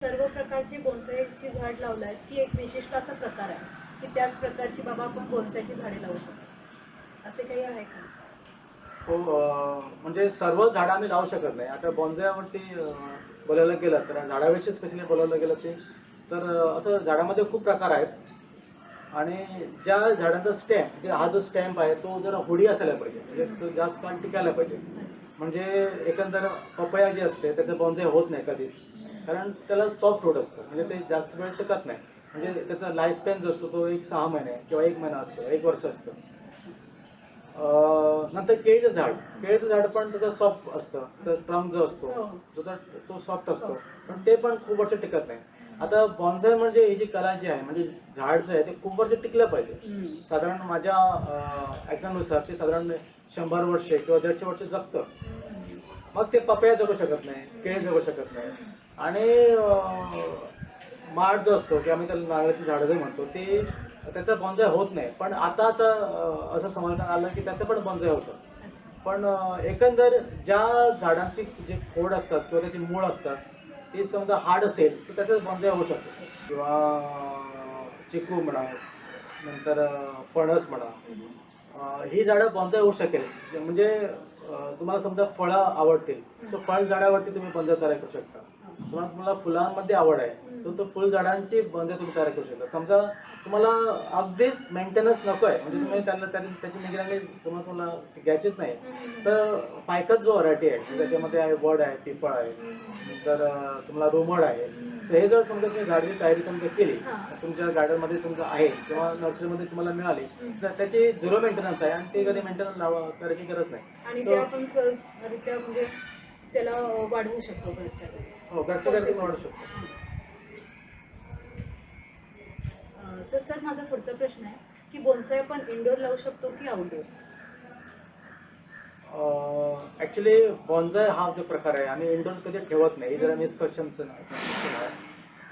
सर्व प्रकारची बोनसायची झाड लावलाय ती एक विशिष्ट असा प्रकार आहे की त्याच प्रकारची बाबा आपण बोनसायची झाडे लावू शकतो, असे काही आहे का? हो. म्हणजे सर्व झाडं आम्ही लावू शकत नाही. आता बॉन्झायवरती बोलायला गेलं तर झाडाविषयी स्पेशली बोलायला गेलं ते तर असं झाडामध्ये खूप प्रकार आहेत. आणि ज्या झाडाचा स्टॅम्प म्हणजे हा जो स्टॅम्प आहे तो जरा हुडी असायला पाहिजे, म्हणजे तो जास्त काळ टिकायला पाहिजे. म्हणजे एकंदर पपया जी असते त्याचं बॉन्झाय होत नाही कधीच, कारण त्याला सॉफ्ट वूड असतं, म्हणजे ते जास्त वेळ टिकत नाही. म्हणजे त्याचा लाईफ स्पॅन जो असतो तो 6 महिने किंवा 1 महिना असतो, 1 वर्ष असतं. नंतर केळीचं झाड पण त्याचं सॉफ्ट असतं, तर ट्रंक जो असतो तो सॉफ्ट असतो, पण ते पण खूप वर्ष टिकत नाही. आता बॉन्झाय म्हणजे ही जी कला जी आहे, म्हणजे झाड जे आहे ते खूप वर्ष टिकलं पाहिजे. साधारण माझ्या ऐकण्यानुसार ते साधारण 100 वर्षे किंवा 150 वर्ष जगतं. मग ते पपया जगू शकत नाही, केळी जगू शकत नाही. आणि माड जो असतो की आम्ही त्याला नारळाची झाडं जे म्हणतो ते त्याचं बॉन्झाय होत नाही. पण आता आता असं समजण्यात आलं की त्याचं पण बॉन्झाय होतं. पण एकंदर ज्या झाडांची जे खोड असतात किंवा त्याची मूळ असतात ती समजा हार्ड असेल तर त्याचं बॉन्झाय होऊ शकतो. किंवा चिकू म्हणा, नंतर फणस म्हणा, ही झाडं बॉन्झाय होऊ शकेल. म्हणजे तुम्हाला समजा फळं आवडतील तर फळ झाडावरती तुम्ही बॉन्झाय तयार करू शकता. तुम्हाला फुलांमध्ये आवड आहे तर तो फुल झाडांची बॉन्झाय तुम्ही तयार करू शकता. समजा तुम्हाला अगदीच मेंटेनन्स नको आहे, म्हणजे तुम्ही त्याची निगराणी तुम्हाला घ्यायचीच नाही, तर फायकस जो व्हरायटी आहे त्याच्यामध्ये आहे वड आहे, पिपळ आहे, नंतर तुम्हाला रोमड आहे. तर हे जर समजा तुम्ही झाडाची तयारी समजा केली तुमच्या गार्डनमध्ये समजा आहे किंवा नर्सरीमध्ये तुम्हाला मिळाली तर त्याची 0 मेंटेनन्स आहे आणि ते कधी मेंटेनन्स करायची गरज नाही. आणि ते आपण सहजरित्या म्हणजे त्याला वाढवू शकतो घरच्या घरी. हो, घरच्या घरी वाढू शकतो. तर सर माझा पुढचा प्रश्न आहे की बोनसाय आपण इंडोर लावू शकतो की आउटडोर? ॲक्च्युली बॉन्झाय हा जो प्रकार आहे आम्ही इंडोर कधी ठेवत नाही. हे जरा मिसकन्सेप्शन आहे.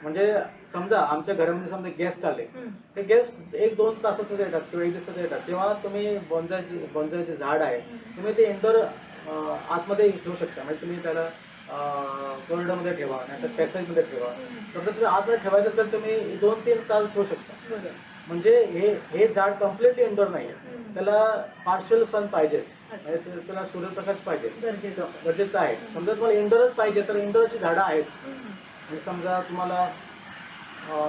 म्हणजे समजा आमच्या घरामध्ये समजा गेस्ट आले, ते गेस्ट 1-2 तासाचं येतात किंवा 1 दिवसाचं येतात, तेव्हा तुम्ही बॉन्झायचे झाड आहे तुम्ही ते इंडोर आतमध्ये ठेवू शकता. म्हणजे तुम्ही त्याला कॉरिडॉरमध्ये ठेवा, नाहीतर पॅसेजमध्ये ठेवा. समजा तुम्ही आतमध्ये ठेवायचं असेल तुम्ही 2-3 तास ठेवू शकता. म्हणजे हे झाड कम्प्लिटली इंडोर नाही आहे, त्याला पार्शियल सन पाहिजे, म्हणजे त्याला सूर्यप्रकाश पाहिजे, गरजेचं आहे. समजा तुम्हाला इंडोरच पाहिजे तर इंडोरची झाडं आहेत. म्हणजे समजा तुम्हाला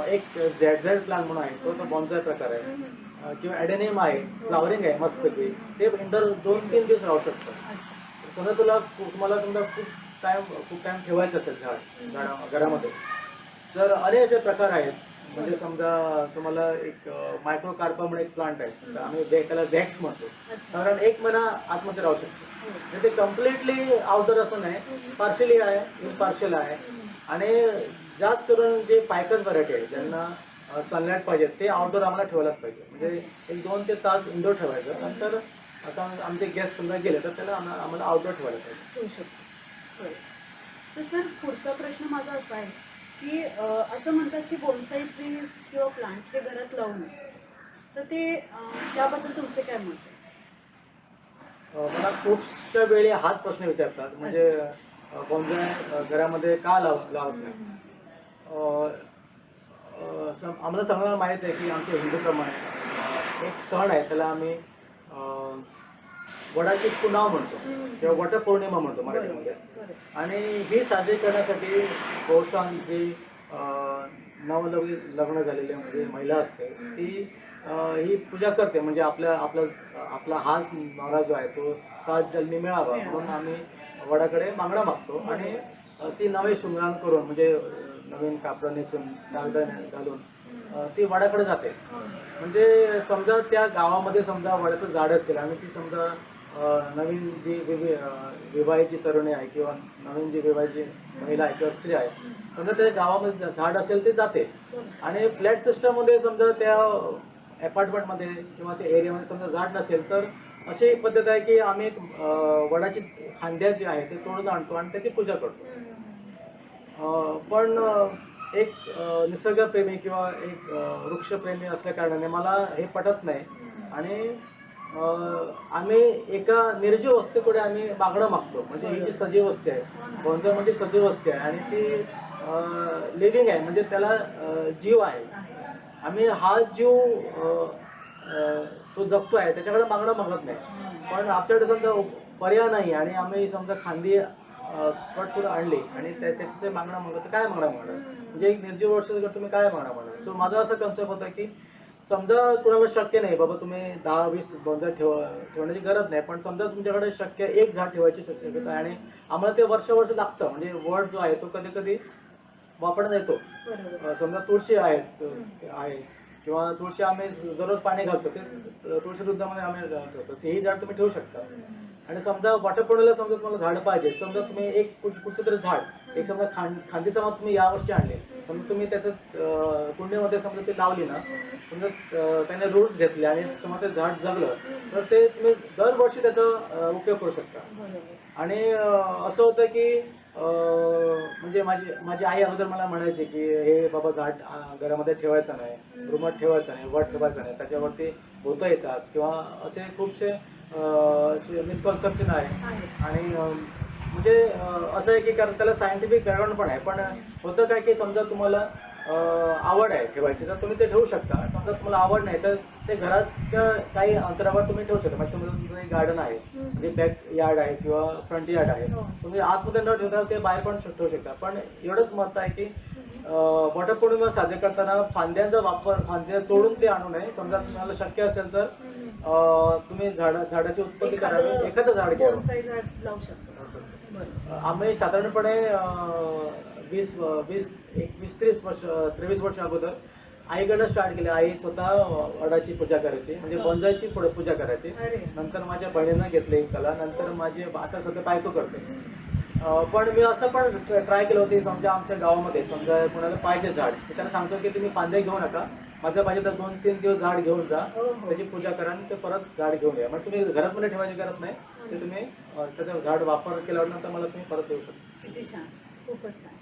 एक झेड प्लांट म्हणून आहे, तो बॉन्झाय प्रकार आहे. किंवा ॲडेनियम आहे, फ्लावरिंग आहे मस्तपैकी, ते इंडोर 2-3 दिवस राहू शकतं. समजा तुम्हाला समजा खूप टाइम ठेवायचं असेल घरामध्ये, तर अनेक असे प्रकार आहेत. म्हणजे समजा तुम्हाला एक मायक्रो कार्पा म्हणून एक प्लांट आहे, तर आम्ही त्याला वॅक्स म्हणतो, कारण 1 महिना आतमध्ये राहू शकतो. म्हणजे ते कम्प्लिटली आउटडोर असं नाही, पार्शियली आहे, इम्पार्शियल आहे. आणि जास्त करून जे फायकस व्हरायटी आहे ज्यांना सनलाईट पाहिजे ते आउटडोर आम्हाला ठेवायलाच पाहिजे. म्हणजे एक 2 ते तास इंडोर ठेवायचं, नंतर आता आमचे गेस्ट समजा गेले तर त्याला आम्हाला आउटडोर ठेवायला पाहिजे. ठेवू शकतो. तर सर पुढचा प्रश्न माझा असा आहे की असं म्हणतात की बोनसाई ट्रीज किंवा प्लांट हे घरात लावू नये, तर ते त्याबद्दल तुमचे काय मत आहे? मला खूपशा वेळी हाच प्रश्न विचारतात, म्हणजे बॉन्झाय घरामध्ये का लावत नाही. आम्हाला सगळ्यांना माहीत आहे की आमच्या हिंदूप्रमाणे एक सण आहे, त्याला आम्ही वडाची पुनाव म्हणतो किंवा वटपौर्णिमा म्हणतो मराठीमध्ये. आणि ही साजरी करण्यासाठी बहुशा जी लग्न झालेली म्हणजे महिला असते ती ही पूजा करते, म्हणजे आपला हाच नवरा जो आहे तो 7 जन्मी मिळावा म्हणून आम्ही वडाकडे मागणं मागतो. आणि ती नवे शृंगार करून, म्हणजे नवीन कापडं नेसून, कागद घालून ती वडाकडे जाते. म्हणजे समजा त्या गावामध्ये समजा वडाचं झाड असेल आणि ती समजा नवीन जी विवाहिची तरुणी आहे किंवा नवीन जी विवाहिची महिला आहे किंवा स्त्री आहे, समजा त्या गावामध्ये झाड असेल ते जाते. आणि फ्लॅट सिस्टममध्ये समजा त्या अपार्टमेंटमध्ये किंवा त्या एरियामध्ये समजा झाड नसेल तर अशी एक पद्धत आहे की आम्ही वडाची खांद्या जी आहे ते तोडून आणतो आणि त्याची पूजा करतो. पण एक निसर्गप्रेमी किंवा एक वृक्षप्रेमी असल्या कारणाने मला हे पटत नाही. आणि आम्ही एका निर्जीव वस्तूकडे आम्ही मागणं मागतो. म्हणजे ही जी सजीव वस्ती आहे, बॉन्झाय म्हणजे सजीव वस्ती आहे, आणि ती लिव्हिंग आहे, म्हणजे त्याला जीव आहे. आम्ही हा जीव तो जगतो आहे, त्याच्याकडे मागणं मागत नाही. पण आमच्याकडे समजा पर्याय नाही आणि आम्ही समजा खांदी कट करून आणली आणि त्याची जे मागणं मागत तर काय मागणं मागणार, म्हणजे एक निर्जीव वर्षाचं तुम्ही काय मागणं मागणार. सो माझा असं कन्सेप्ट होता की समजा कुणाला शक्य नाही बाबा तुम्ही 10-20 बोंजा ठेवण्याची गरज नाही, पण समजा तुमच्याकडे शक्य एक झाड ठेवायची शक्यता आहे आणि आम्हाला ते वर्ष लागतं, म्हणजे वड जो आहे तो कधी कधी वापरण्यात येतो. समजा तुळशी आहे किंवा तुळशी आम्ही दररोज पाणी घालतो, ते तुळशी वृद्धामध्ये आम्ही ठेवतो, ही झाड तुम्ही ठेवू शकता. आणि समजा वटपौर्णिमेला समजा तुम्हाला झाड पाहिजे, समजा तुम्ही एक कुठचं तरी झाड एक समजा खांदीचा मात तुम्ही यावर्षी आणले, समजा तुम्ही त्याचं कुंडीमध्ये समजा ते लावली ना, समजा त्याने रूट्स घेतले आणि समजा ते झाड जगलं तर ते तुम्ही दरवर्षी त्याचा उपयोग करू शकता. आणि असं होतं की म्हणजे माझी आई अगोदर मला म्हणायची की हे बाबा झाड घरामध्ये ठेवायचं नाही, रूमात ठेवायचं नाही, वड ठेवायचं नाही, त्याच्यावरती भूतं येतात किंवा असे खूपसे मिसकन्सेप्शन आहे. आणि म्हणजे असं आहे की कारण त्याला सायंटिफिक बॅकग्राऊंड पण आहे. पण होतं काय की समजा तुम्हाला आवड आहे ठेवायची तर तुम्ही ते ठेवू शकता. समजा तुम्हाला आवड नाही तर ते घराच्या काही अंतरावर तुम्ही ठेवू शकता. म्हणजे तुमचं एक गार्डन आहे, म्हणजे बॅक यार्ड आहे किंवा फ्रंट यार्ड आहे, तुम्ही आतमध्ये न ठेवता ते बाहेर पण ठेवू शकता. पण एवढंच मत आहे की वटपौर्णिमा साजरी करताना फांद्या तोडून ते आणू नये. समजा तुम्हाला शक्य असेल तर तुम्ही झाडाची उत्पत्ती करावी, एखादं झाड घ्यावं. आम्ही साधारणपणे 23 वर्ष अगोदर आईकडनं स्टार्ट केले. आई स्वतः वडाची पूजा करायची, म्हणजे बोंजाईची पूजा करायची. नंतर माझ्या बहिणीनं घेतली कला, नंतर माझी आता सध्या बायको करते. पण मी असं पण ट्राय केलं होतं, समजा आमच्या गावामध्ये समजा कोणाला पाहिजे झाड, मी त्यांना सांगतो की तुम्ही फांद्या घेऊ नका, माझ्या पाहिजे तर 2-3 दिवस झाड घेऊन जा, त्याची पूजा करा आणि ते परत झाड घेऊन या. म्हणजे तुम्ही घरात मध्ये ठेवायची गरज नाही, ते तुम्ही त्याचं झाड वापर केल्यावर नंतर मला तुम्ही परत देऊ शकता. किती छान, खूपच छान.